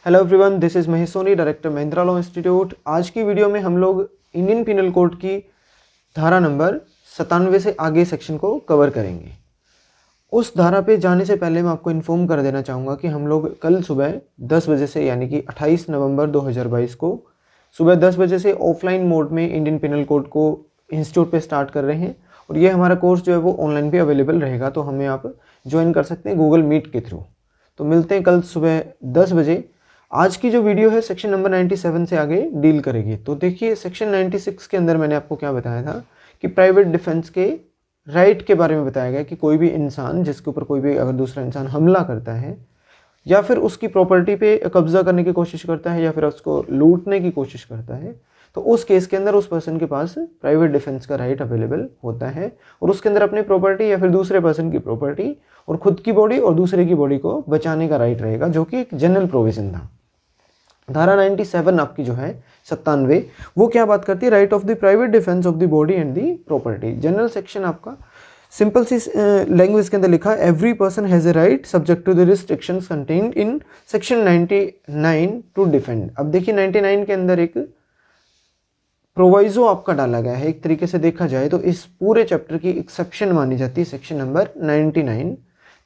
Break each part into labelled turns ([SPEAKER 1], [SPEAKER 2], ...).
[SPEAKER 1] Hello everyone, this is Mahesh Soni, director Mahindra law institute. आज की video में हम लोग इंडियन पिनल कोड की धारा नंबर 97 से आगे सेक्शन को कवर करेंगे। उस धारा पे जाने से पहले मैं आपको इन्फॉर्म कर देना चाहूँगा कि हम लोग कल सुबह 10 बजे से यानी कि 28 नवंबर 2022 को सुबह 10 बजे से ऑफलाइन मोड में इंडियन पिनल कोड को इंस्टीट्यूट पे स्टार्ट कर रहे हैं और ये हमारा कोर्स जो है वो ऑनलाइन भी अवेलेबल रहेगा, तो हमें आप ज्वाइन कर सकते हैं गूगल मीट के थ्रू। तो मिलते हैं कल सुबह 10 बजे। आज की जो वीडियो है सेक्शन नंबर 97 से आगे डील करेगी। तो देखिए, सेक्शन 96 के अंदर मैंने आपको क्या बताया था कि प्राइवेट डिफेंस के राइट के बारे में बताया गया कि कोई भी इंसान जिसके ऊपर कोई भी अगर दूसरा इंसान हमला करता है या फिर उसकी प्रॉपर्टी पे कब्जा करने की कोशिश करता है या फिर उसको लूटने की कोशिश करता है, तो उस केस के अंदर उस पर्सन के पास प्राइवेट डिफेंस का राइट अवेलेबल होता है और उसके अंदर अपनी प्रॉपर्टी या फिर दूसरे पर्सन की प्रॉपर्टी और खुद की बॉडी और दूसरे की बॉडी को बचाने का राइट रहेगा, जो कि एक जनरल प्रोविजन था। धारा 97 आपकी जो है 97, वो क्या बात करती है? Right of the private defence of the body and the property. General section आपका सिंपल सी लैंग्वेज के अंदर लिखा है, every person has a right subject to the restrictions contained in section 99 to defend. अब देखिए 99 के अंदर एक प्रोवाइजो आपका डाला गया है। एक तरीके से देखा जाए तो इस पूरे चैप्टर की एक्सेप्शन मानी जाती है सेक्शन नंबर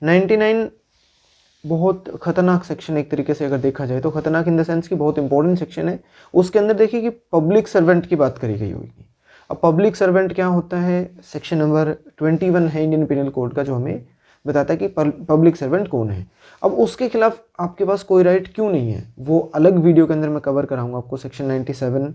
[SPEAKER 1] 99 बहुत खतरनाक सेक्शन एक तरीके से अगर देखा जाए तो, खतरनाक इन द सेंस कि बहुत इंपॉर्टेंट सेक्शन है। उसके अंदर देखिए कि पब्लिक सर्वेंट की बात करी गई होगी। अब पब्लिक सर्वेंट क्या होता है? सेक्शन नंबर 21 है इंडियन पिनल कोड का, जो हमें बताता है कि पब्लिक सर्वेंट कौन है। अब उसके खिलाफ आपके पास कोई राइट क्यों नहीं है, वो अलग वीडियो के अंदर मैं कवर कराऊंगा आपको। सेक्शन 97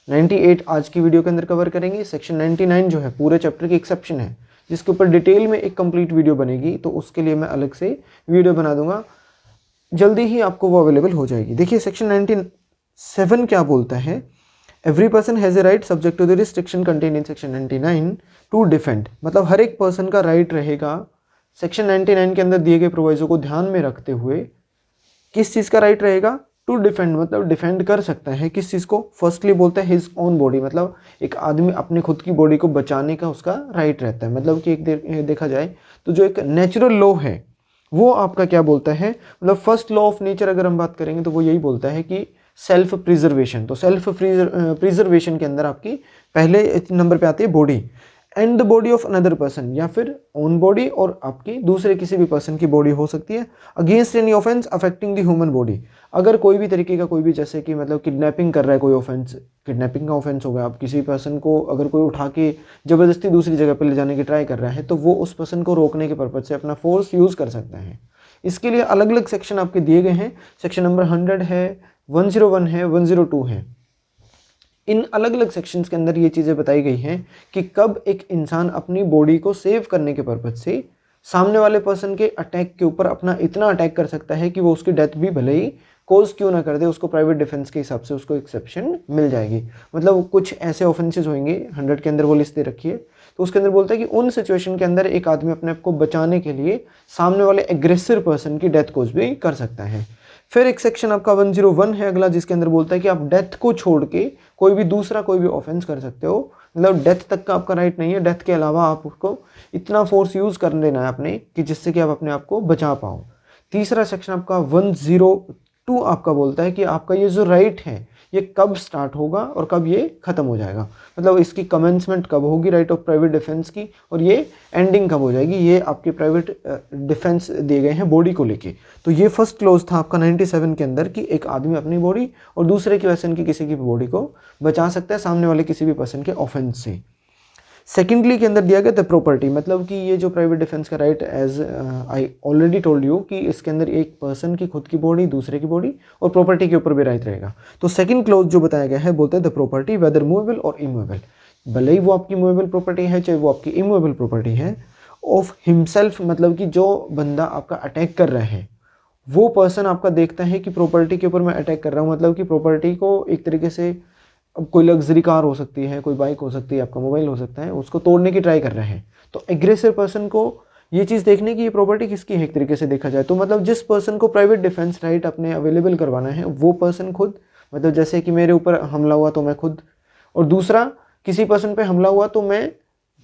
[SPEAKER 1] 98 आज की वीडियो के अंदर कवर करेंगे। सेक्शन 99 जो है पूरे चैप्टर की एक्सेप्शन है, जिसके ऊपर डिटेल में एक कंप्लीट वीडियो बनेगी, तो उसके लिए मैं अलग से वीडियो बना दूंगा, जल्दी ही आपको वो अवेलेबल हो जाएगी। देखिए सेक्शन 97 क्या बोलता है, every person has a right subject to the restriction contain in section 99 to defend. मतलब हर एक पर्सन का राइट रहेगा सेक्शन 99 के अंदर दिए गए प्रोविजो को ध्यान में रखते हुए। किस चीज़ का राइट रहेगा? टू डिफेंड, मतलब डिफेंड कर सकता है किस चीज़ को? फर्स्टली बोलता है हिज ओन बॉडी, मतलब एक आदमी अपने खुद की बॉडी को बचाने का उसका राइट रहता है। मतलब कि एक देखा जाए तो जो एक नेचुरल लॉ है वो आपका क्या बोलता है, मतलब फर्स्ट लॉ ऑफ नेचर अगर हम बात करेंगे तो वो यही बोलता है कि सेल्फ प्रिजर्वेशन। तो सेल्फ प्रिजर्वेशन के अंदर आपकी पहले नंबर पे आती है body and the body of another person, या फिर ओन बॉडी और आपकी दूसरे किसी भी पर्सन की बॉडी हो सकती है, against any offence affecting the human body. अगर कोई भी तरीके का कोई भी, जैसे कि मतलब किडनैपिंग कर रहा है कोई ऑफेंस, किडनैपिंग का ऑफेंस हो गया, आप किसी पर्सन को अगर कोई उठा के ज़बरदस्ती दूसरी जगह पर ले जाने की ट्राई कर रहा है, तो वो उस पर्सन को रोकने के पर्पज से अपना फोर्स यूज़ कर सकता है। इसके लिए अलग अलग सेक्शन आपके दिए गए हैं। सेक्शन नंबर 100 है, 101 है, 102 है। इन अलग अलग सेक्शंस के अंदर ये चीज़ें बताई गई हैं कि कब एक इंसान अपनी बॉडी को सेव करने के पर्पज से सामने वाले पर्सन के अटैक के ऊपर अपना इतना अटैक कर सकता है कि वो उसकी डेथ भी भले ही कोज क्यों ना कर दे, उसको प्राइवेट डिफेंस के हिसाब से उसको एक्सेप्शन मिल जाएगी। मतलब कुछ ऐसे ऑफेंसेस होंगे, 100 के अंदर वो लिस्ट दे रखी है, तो उसके अंदर बोलता है कि उन सिचुएशन के अंदर एक आदमी अपने आप को बचाने के लिए सामने वाले एग्रेसिव पर्सन की डेथ कोज भी कर सकता है। फिर एक सेक्शन आपका 101 है अगला, जिसके अंदर बोलता है कि आप डेथ को छोड़ के कोई भी दूसरा कोई भी ऑफेंस कर सकते हो। मतलब डेथ तक का आपका राइट नहीं है, डेथ के अलावा आप उसको इतना फोर्स यूज़ कर देना है अपने कि जिससे कि आप अपने आप को बचा पाओ। तीसरा सेक्शन आपका 102 आपका बोलता है कि आपका ये जो राइट है ये कब स्टार्ट होगा और कब ये ख़त्म हो जाएगा। मतलब इसकी कमेंसमेंट कब होगी राइट ऑफ प्राइवेट डिफेंस की, और ये एंडिंग कब हो जाएगी। ये आपके प्राइवेट डिफेंस दिए गए हैं बॉडी को लेके। तो ये फर्स्ट क्लोज था आपका 97 के अंदर कि एक आदमी अपनी बॉडी और दूसरे की पर्सन की किसी की बॉडी को बचा सकता है सामने वाले किसी भी पर्सन के ऑफेंस से। सेकेंडली के अंदर दिया गया द प्रॉपर्टी, मतलब कि ये जो प्राइवेट डिफेंस का right, as I already told you कि इसके अंदर एक पर्सन की खुद की बॉडी, दूसरे की बॉडी और प्रॉपर्टी के ऊपर भी राइट रहेगा। तो सेकंड क्लॉज जो बताया गया है बोलता है द प्रॉपर्टी वेदर मूवेबल और इमूवेबल, भले ही वो आपकी मूवेबल प्रॉपर्टी है चाहे वो आपकी इमूवेबल प्रॉपर्टी है, ऑफ हिमसेल्फ, मतलब कि जो बंदा आपका अटैक कर रहा है वो पर्सन आपका देखता है कि प्रॉपर्टी के ऊपर मैं अटैक कर रहा हूँ, मतलब कि प्रॉपर्टी को एक तरीके से, अब कोई लग्जरी कार हो सकती है, कोई बाइक हो सकती है, आपका मोबाइल हो सकता है, उसको तोड़ने की ट्राई कर रहे हैं, तो एग्रेसिव पर्सन को ये चीज़ देखने की ये प्रॉपर्टी किसकी है एक तरीके से देखा जाए तो, मतलब जिस पर्सन को प्राइवेट डिफेंस राइट अपने अवेलेबल करवाना है वो पर्सन खुद, मतलब जैसे कि मेरे ऊपर हमला हुआ तो मैं खुद, और दूसरा किसी पर्सन पे हमला हुआ तो मैं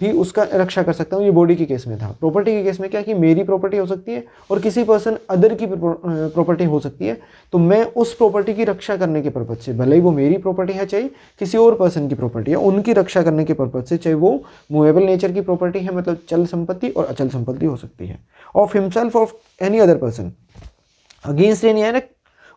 [SPEAKER 1] भी उसका रक्षा कर सकता हूँ। ये बॉडी के केस में था। प्रॉपर्टी के केस में क्या कि मेरी प्रॉपर्टी हो सकती है और किसी पर्सन अदर की प्रॉपर्टी हो सकती है, तो मैं उस प्रॉपर्टी की रक्षा करने के पर्पज से, भले ही वो मेरी प्रॉपर्टी है चाहे किसी और पर्सन की प्रॉपर्टी है, उनकी रक्षा करने के पर्पज से, चाहे वो मूवेबल नेचर की प्रॉपर्टी है मतलब चल संपत्ति और अचल संपत्ति हो सकती है, of himself of any other person against any act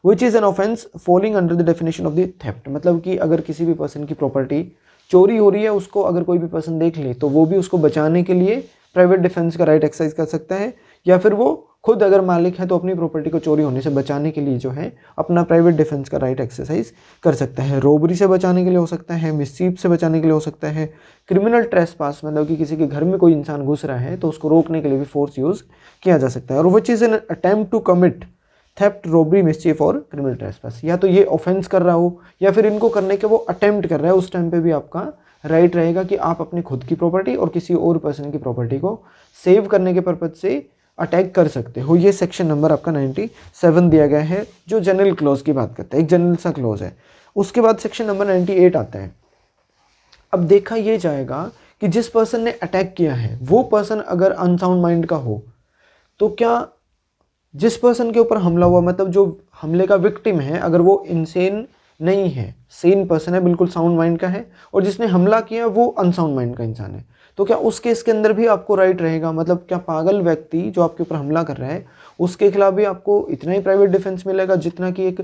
[SPEAKER 1] which is an offence falling under the definition of the theft. मतलब कि अगर किसी भी पर्सन की प्रॉपर्टी चोरी हो रही है, उसको अगर कोई भी पर्सन देख ले तो वो भी उसको बचाने के लिए प्राइवेट डिफेंस का राइट एक्सरसाइज कर सकता है, या फिर वो खुद अगर मालिक है तो अपनी प्रॉपर्टी को चोरी होने से बचाने के लिए जो है अपना प्राइवेट डिफेंस का राइट एक्सरसाइज कर सकता है। रोबरी से बचाने के लिए हो सकता है, मिसचीफ से बचाने के लिए हो सकता है, क्रिमिनल ट्रेसपास मतलब कि किसी के घर में कोई इंसान घुस रहा है तो उसको रोकने के लिए भी फोर्स यूज़ किया जा सकता है। और which is an attempt to commit theft, robbery, mischief और क्रिमिनल ट्रेसपास, या तो ये ऑफेंस कर रहा हो या फिर इनको करने के वो अटेम्प्ट कर रहा है, उस टाइम पे भी आपका राइट रहेगा कि आप अपनी खुद की प्रॉपर्टी और किसी और पर्सन की प्रॉपर्टी को सेव करने के पर्पज से अटैक कर सकते हो। ये सेक्शन नंबर आपका 97 दिया गया है जो जनरल क्लॉज की बात करता है, एक जनरल सा क्लॉज है। उसके बाद सेक्शन नंबर 98 आता है। अब देखा ये जाएगा कि जिस पर्सन ने अटैक किया है वो पर्सन अगर अनसाउंड माइंड का हो तो क्या जिस पर्सन के ऊपर हमला हुआ, मतलब जो हमले का विक्टिम है, अगर वो इनसेन नहीं है, सेन पर्सन है, बिल्कुल साउंड माइंड का है, और जिसने हमला किया वो अनसाउंड माइंड का इंसान है, तो क्या उस केस के अंदर भी आपको राइट रहेगा? मतलब क्या पागल व्यक्ति जो आपके ऊपर हमला कर रहा है उसके खिलाफ भी आपको इतना ही प्राइवेट डिफेंस मिलेगा जितना कि एक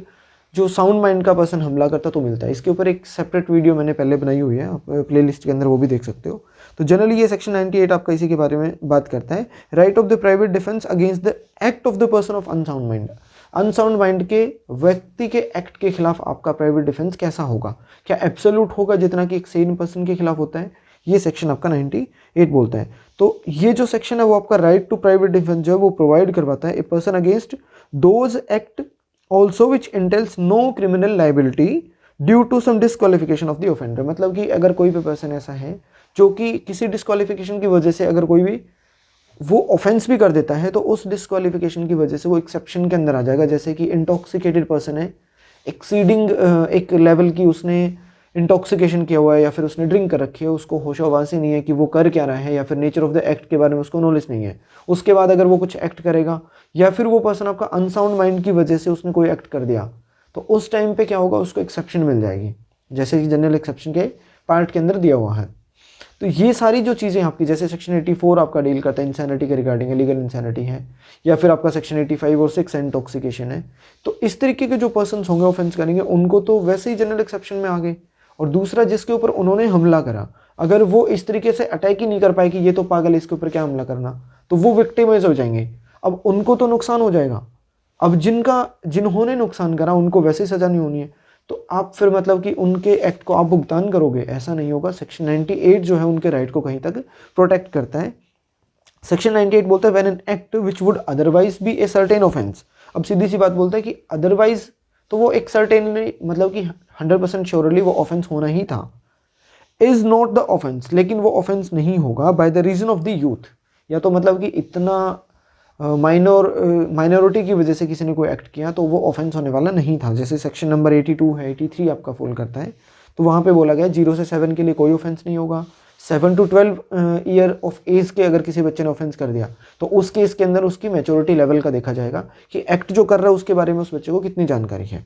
[SPEAKER 1] जो साउंड माइंड का पर्सन हमला करता तो मिलता है? इसके ऊपर एक सेपरेट वीडियो मैंने पहले बनाई हुई है, आप प्लेलिस्ट के अंदर वो भी देख सकते हो। तो जनरली ये सेक्शन 98 आपका इसी के बारे में बात करता है, right of the private defence against the act of the person of unsound mind. Unsound mind के व्यक्ति के एक्ट के खिलाफ आपका प्राइवेट डिफेंस कैसा होगा? क्या एब्सोल्यूट होगा जितना कि एक सेन पर्सन के खिलाफ होता है? ये सेक्शन आपका 98 बोलता है। तो ये जो सेक्शन है वो आपका राइट टू प्राइवेट डिफेंस जो है वो प्रोवाइड करवाता है a person against those act also which entails no criminal liability due to some disqualification of the offender. मतलब कि अगर कोई भी पर्सन ऐसा है जो कि किसी डिस्क्वालिफिकेशन की वजह से अगर कोई भी वो ऑफेंस भी कर देता है तो उस डिस्क्वालिफिकेशन की वजह से वो एक्सेप्शन के अंदर आ जाएगा। जैसे कि इंटॉक्सिकेटेड पर्सन है, एक्सीडिंग एक लेवल की उसने इंटॉक्सिकेशन किया हुआ है या फिर उसने ड्रिंक कर रखी है, उसको होशावासी नहीं है कि वो कर क्या रहा है या फिर नेचर ऑफ द एक्ट के बारे में उसको नॉलेज नहीं है, उसके बाद अगर वो कुछ एक्ट करेगा, या फिर वो पर्सन आपका अनसाउंड माइंड की वजह से उसने कोई एक्ट कर दिया, तो उस टाइम पे क्या होगा, उसको एक्सेप्शन मिल जाएगी, जैसे कि जनरल एक्सेप्शन के पार्ट के अंदर दिया हुआ है। तो ये सारी जो चीज़ें आपकी, जैसे सेक्शन 84 आपका डील करता है इंसैनिटी के रिगार्डिंग, लीगल इंसैनिटी है, या फिर आपका सेक्शन 85 और 6 इंटॉक्सिकेशन है, तो इस तरीके के जो पर्सन्स होंगे ऑफेंस करेंगे उनको तो वैसे ही जनरल एक्सेप्शन में आ गए। और दूसरा, जिसके ऊपर उन्होंने हमला करा, अगर वो इस तरीके से अटैक ही नहीं कर पाए कि ये तो पागल है इसके ऊपर क्या हमला करना, तो वो विक्टिमाइज हो जाएंगे। अब उनको तो नुकसान हो जाएगा, अब जिन्होंने नुकसान करा उनको वैसे ही सजा नहीं होनी है, तो आप फिर मतलब कि उनके एक्ट को आप भुगतान करोगे, ऐसा नहीं होगा। सेक्शन 98 जो है उनके राइट को कहीं तक प्रोटेक्ट करता है। सेक्शन 98 बोलता है when an act which would otherwise be a certain offence. अब सीधी सी बात बोलता है कि अदरवाइज तो वो एक सर्टेनली मतलब कि 100% श्योरली वो ऑफेंस होना ही था, इज नॉट द ऑफेंस, लेकिन वो ऑफेंस नहीं होगा by the reason of the youth, या तो मतलब कि इतना माइनॉरिटी की वजह से किसी ने कोई एक्ट किया तो वो ऑफेंस होने वाला नहीं था। जैसे सेक्शन नंबर 82 है, 83 आपका फॉल करता है, तो वहाँ पे बोला गया 0 से 7 के लिए कोई ऑफेंस नहीं होगा। 7 to 12 ईयर ऑफ एज के अगर किसी बच्चे ने ऑफेंस कर दिया तो उस केस के अंदर उसकी मैच्योरिटी लेवल का देखा जाएगा कि एक्ट जो कर रहा है उसके बारे में उस बच्चे को कितनी जानकारी है।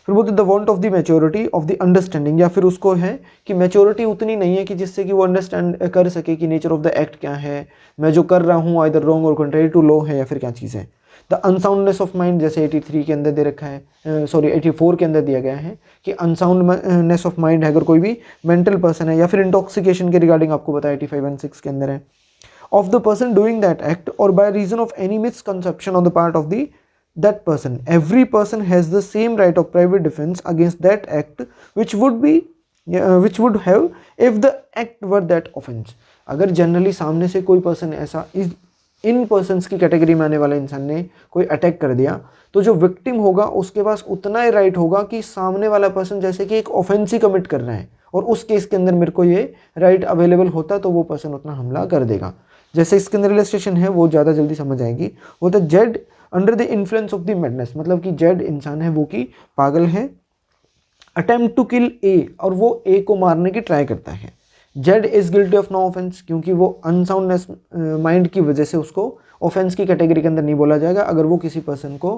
[SPEAKER 1] फिर बोलते the want of the maturity of the understanding, या फिर उसको है कि मैच्योरिटी उतनी नहीं है कि जिससे कि वो अंडरस्टैंड कर सके कि नेचर ऑफ द एक्ट क्या है, मैं जो कर रहा हूँ आइदर रॉन्ग और कंट्रेरी टू लॉ है या फिर क्या चीज़ है। द अनसाउंडनेस ऑफ माइंड, जैसे 83 के अंदर दे रखा है, 84 के अंदर दिया गया है कि अनसाउंडनेस ऑफ माइंड है अगर कोई भी मेंटल पर्सन है, या फिर इंटॉक्सिकेशन के रिगार्डिंग आपको बताया 85 and 6 के अंदर है, of the person doing that act और by reason of any misconception on the part of the that person. Every person has the same right of private defense against that act which would have if the act were that offense. अगर generally सामने से कोई person ऐसा इन persons की category में आने वाले इंसान ने कोई अटैक कर दिया तो जो विक्टिम होगा उसके पास उतना ही राइट होगा कि सामने वाला पर्सन जैसे कि एक ऑफेंस ही कमिट कर रहा है और उस केस के अंदर मेरे को ये राइट अवेलेबल होता तो वो पर्सन उतना हमला कर देगा। जैसे इसके अंदर इलस्ट्रेशन है वो ज़्यादा जल्दी समझ आएगी। वो तो Z under the influence of the madness, मतलब कि जेड इंसान है वो कि पागल है, अटेम्प्ट टू किल ए, और वो ए को मारने की ट्राई करता है। Z is guilty of no offence, क्योंकि वो अनसाउंडनेस माइंड की वजह से उसको ऑफेंस की कैटेगरी के अंदर नहीं बोला जाएगा अगर वो किसी पर्सन को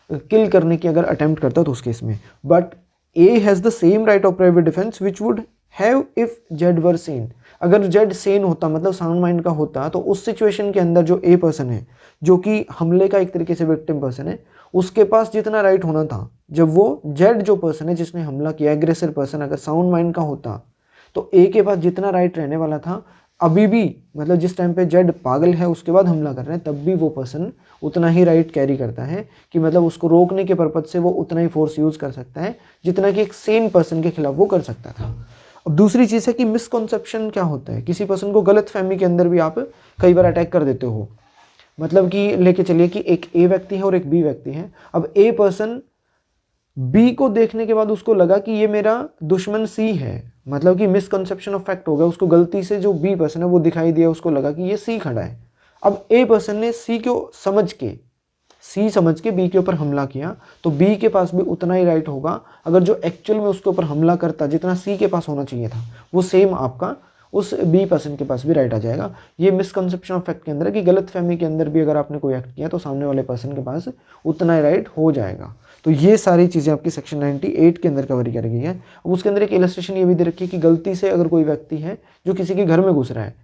[SPEAKER 1] किल करने की अगर अटेम्प्ट करता तो उस केस में। But A has the same right of private defence which would have if Z were sane. अगर जेड सेन होता, मतलब साउंड माइंड का होता, तो उस सिचुएशन के अंदर जो ए पर्सन है, जो कि हमले का एक तरीके से विक्टिम पर्सन है, उसके पास जितना राइट होना था, जब वो जेड जो पर्सन है जिसने हमला किया, एग्रेसर पर्सन अगर साउंड माइंड का होता, तो ए के पास जितना राइट रहने वाला था अभी भी, मतलब जिस टाइम पे जेड पागल है उसके बाद हमला कर रहे हैं, तब भी वो पर्सन उतना ही राइट कैरी करता है कि मतलब उसको रोकने के पर्पज से वो उतना ही फोर्स यूज कर सकता है जितना कि एक सेम पर्सन के खिलाफ वो कर सकता था। अब दूसरी चीज़ है कि मिसकॉन्सेप्शन क्या होता है, किसी पर्सन को गलत फहमी के अंदर भी आप कई बार अटैक कर देते हो। मतलब कि लेके चलिए कि एक ए व्यक्ति है और एक बी व्यक्ति है। अब ए पर्सन बी को देखने के बाद उसको लगा कि ये मेरा दुश्मन सी है, मतलब कि मिसकंसेप्शन ऑफ फैक्ट हो गया, उसको गलती से जो बी पर्सन है वो दिखाई दिया, उसको लगा कि ये सी खड़ा है। अब ए पर्सन ने सी समझ के बी के ऊपर हमला किया, तो बी के पास भी उतना ही राइट होगा अगर जो एक्चुअल में उसके ऊपर हमला करता जितना सी के पास होना चाहिए था, वो सेम आपका उस बी पर्सन के पास भी राइट आ जाएगा। ये मिसकंसेप्शन ऑफ फैक्ट के अंदर है कि गलत फहमी के अंदर भी अगर आपने कोई एक्ट किया तो सामने वाले पर्सन के पास उतना ही राइट हो जाएगा। तो ये सारी चीज़ें आपकी सेक्शन 98 के अंदर कवर कर गई है। अब उसके अंदर एक इलस्ट्रेशन ये भी दे रखी है कि गलती से अगर कोई व्यक्ति है जो किसी के घर में घुस रहा है,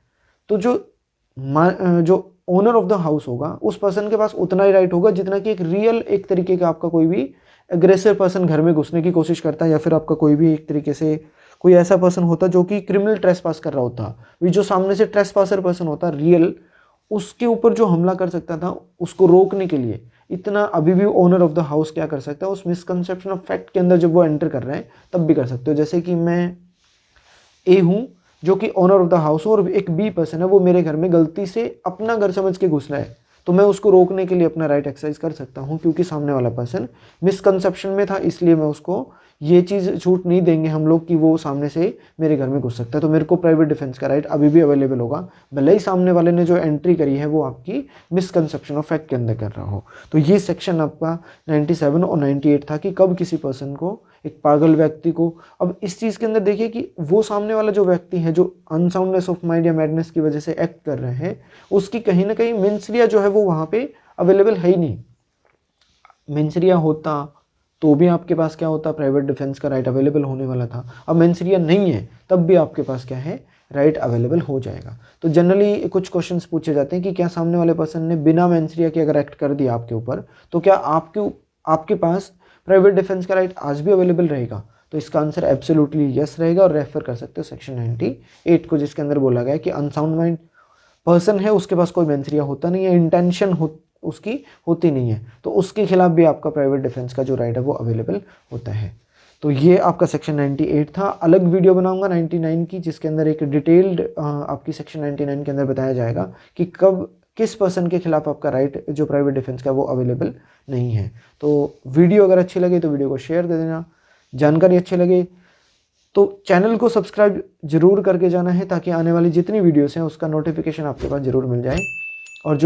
[SPEAKER 1] तो जो ओनर ऑफ द हाउस होगा उस पर्सन के पास उतना ही राइट होगा जितना कि एक रियल एक तरीके का आपका कोई भी एग्रेसिव पर्सन घर में घुसने की कोशिश करता है, या फिर आपका कोई भी एक तरीके से कोई ऐसा पर्सन होता जो कि क्रिमिनल ट्रेसपास कर रहा होता, जो सामने से ट्रेसपासर पर्सन होता रियल, उसके ऊपर जो हमला कर सकता था उसको रोकने के लिए इतना अभी भी ओनर ऑफ द हाउस क्या कर सकता है, उस मिसकंसेप्शन ऑफ फैक्ट के अंदर जब वो एंटर कर रहे हैं तब भी कर सकते हो। जैसे कि मैं ए हूँ जो कि ओनर ऑफ द हाउस हो और एक बी पर्सन है वो मेरे घर में गलती से अपना घर समझ के घुस रहा है, तो मैं उसको रोकने के लिए अपना राइट एक्सरसाइज कर सकता हूँ, क्योंकि सामने वाला पर्सन मिसकंसेप्शन में था, इसलिए मैं उसको ये चीज़ छूट नहीं देंगे हम लोग कि वो सामने से मेरे घर में घुस सकता है, तो मेरे को प्राइवेट डिफेंस का राइट अभी भी अवेलेबल होगा, भले ही सामने वाले ने जो एंट्री करी है वो आपकी मिसकंसेप्शन ऑफ फैक्ट के अंदर कर रहा हो। तो ये सेक्शन आपका 97 और 98 था कि कब किसी पर्सन को, एक पागल व्यक्ति को, अब इस चीज़ के अंदर देखिए कि वो सामने वाला जो व्यक्ति है जो अनसाउंडनेस ऑफ माइंड या मैडनेस की वजह से एक्ट कर रहे हैं, उसकी कहीं ना कहीं मेंसरिया जो है वो वहाँ पे अवेलेबल है ही नहीं। मेंसरिया होता तो भी आपके पास क्या होता, प्राइवेट डिफेंस का राइट अवेलेबल होने वाला था। अब मेंसरिया नहीं है तब भी आपके पास क्या है, राइट अवेलेबल हो जाएगा। तो जनरली कुछ क्वेश्चंस पूछे जाते हैं कि क्या सामने वाले पर्सन ने बिना मेंसरिया के अगर एक्ट कर दिया आपके ऊपर, तो क्या आपके पास प्राइवेट डिफेंस का राइट आज भी अवेलेबल रहेगा? तो इसका आंसर एब्सोल्युटली यस रहेगा, और रेफर कर सकते हो सेक्शन 98 को, जिसके अंदर बोला गया है कि अनसाउंड माइंड पर्सन है उसके पास कोई मेंसरिया होता नहीं है, इंटेंशन उसकी होती नहीं है, तो उसके खिलाफ भी आपका प्राइवेट डिफेंस का जो राइट है वो अवेलेबल होता है। तो ये आपका सेक्शन 98 था। अलग वीडियो बनाऊंगा 99 की, जिसके अंदर एक डिटेल्ड आपकी सेक्शन 99 के अंदर बताया जाएगा कि कब किस पर्सन के खिलाफ आपका राइट जो प्राइवेट डिफेंस का वो अवेलेबल नहीं है। तो वीडियो अगर अच्छी लगे तो वीडियो को शेयर कर देना, जानकारी अच्छी लगे तो चैनल को सब्सक्राइब जरूर करके जाना है, ताकि आने वाली जितनी वीडियोस हैं उसका नोटिफिकेशन आपके पास जरूर मिल जाए। और जो